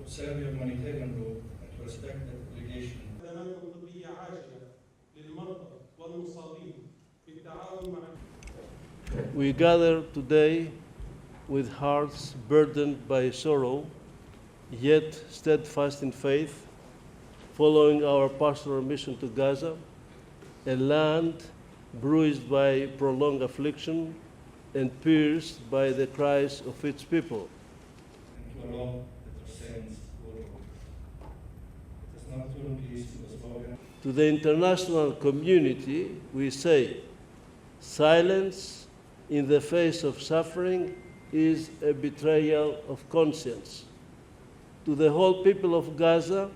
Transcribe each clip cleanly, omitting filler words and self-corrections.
observe your humanitarian role and to respect that obligation. We gather today with hearts burdened by sorrow, yet steadfast in faith, following our pastoral mission to Gaza, a land bruised by prolonged affliction and pierced by the cries of its people. And to allow that our sins go forward. It is not too peace was spoken. To the international community, we say, silence in the face of suffering is a betrayal of conscience. To the whole people of Gaza,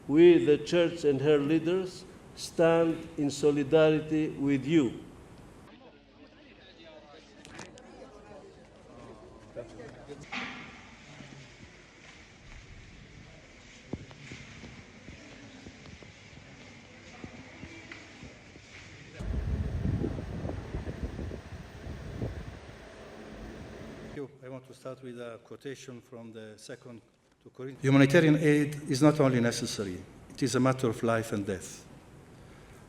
we, the Church and her leaders, stand in solidarity with you. I want to start with a quotation from the second to Corinthians. Humanitarian aid is not only necessary, it is a matter of life and death.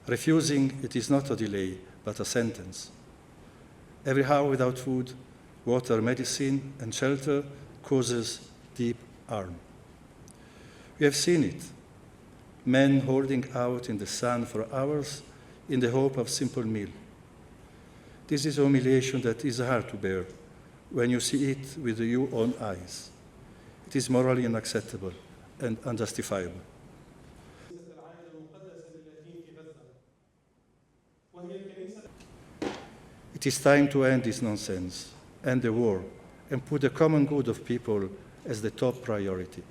Refusing it is not a delay, but a sentence. Every hour without food, water, medicine, and shelter causes deep harm. We have seen it. Men holding out in the sun for hours in the hope of simple meal. This is a humiliation that is hard to bear when you see it with your own eyes. It is morally unacceptable and unjustifiable. It is time to end this nonsense, end the war, and put the common good of people as the top priority.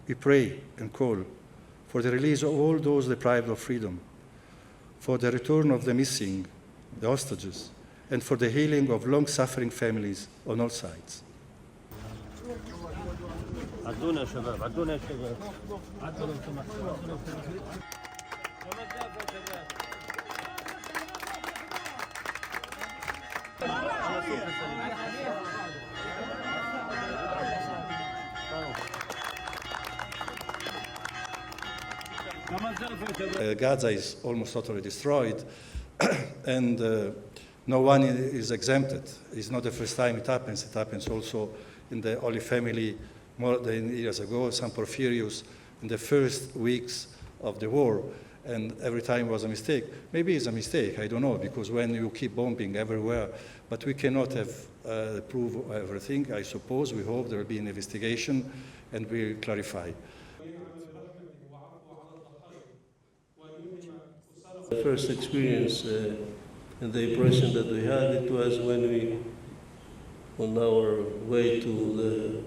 We pray and call for the release of all those deprived of freedom, for the return of the missing, the hostages, and for the healing of long-suffering families on all sides. Gaza is almost totally destroyed, and no one is exempted. It's not the first time it happens. It happens also in the Holy Family more than years ago, St. Porphyrius, in the first weeks of the war, and every time was a mistake. Maybe it's a mistake, I don't know, because when you keep bombing everywhere, but we cannot have proof everything. I suppose, we hope there will be an investigation and we'll clarify. The first experience and the impression that we had, it was when we, on our way to the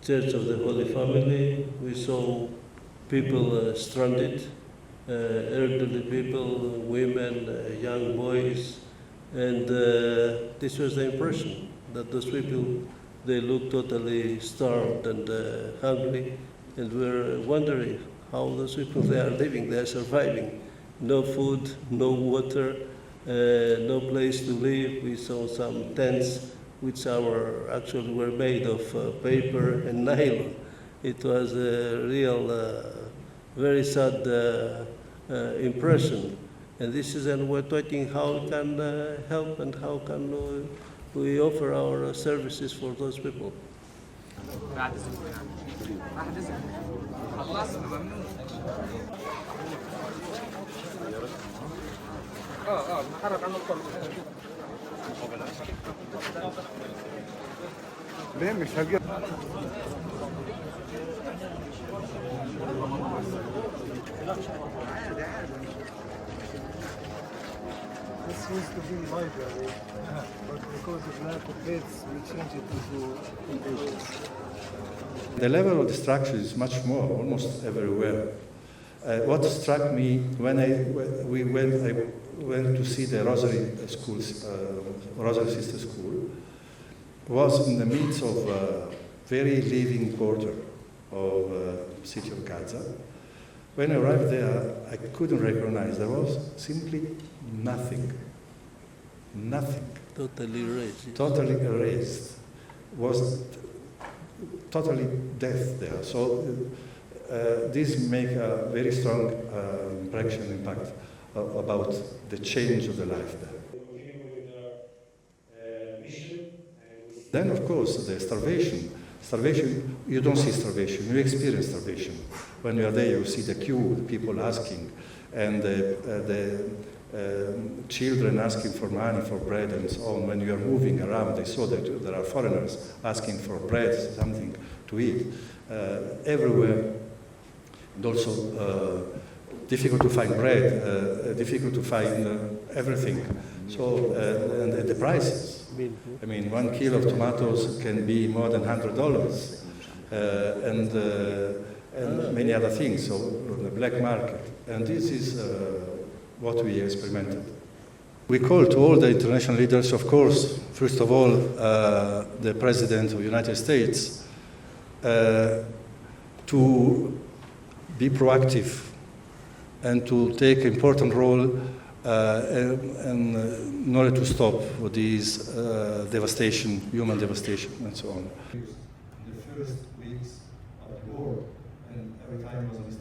Church of the Holy Family, we saw people stranded, elderly people, women, young boys, and this was the impression that those people, they looked totally starved and hungry, and we were wondering how those people, they are living, they are surviving. No food, no water, no place to live. We saw some tents which actually were made of paper and nylon. It was a real, very sad impression. And this is, and we're talking how we can help and how can we offer our services for those people. ليه مش هجيب This used to be library, but because of lack of beds, we changed it to conventions. The level of destruction is much more, almost everywhere. What struck me when I went to see the Rosary schools, Rosary Sister School, was in the midst of a very living quarter of city of Gaza. When I arrived there, I couldn't recognize. There was simply nothing. Nothing. Totally erased. Totally erased. Was totally death there. So this make a very strong impact about the change of the life there. Then, of course, the starvation. Starvation, you don't see starvation, you experience starvation. When you are there, you see the queue, the people asking, and the children asking for money, for bread, and so on. When you are moving around, they saw that there are foreigners asking for bread, something to eat, everywhere. And also difficult to find bread, difficult to find everything. So, and the prices. I mean, 1 kilo of tomatoes can be more than $100, and many other things, so on the black market. And this is what we experimented. We call to all the international leaders, of course, first of all, the President of the United States, to be proactive and to take an important role in order to stop these devastation, human devastation, and so on. In the first weeks of the war, and every time was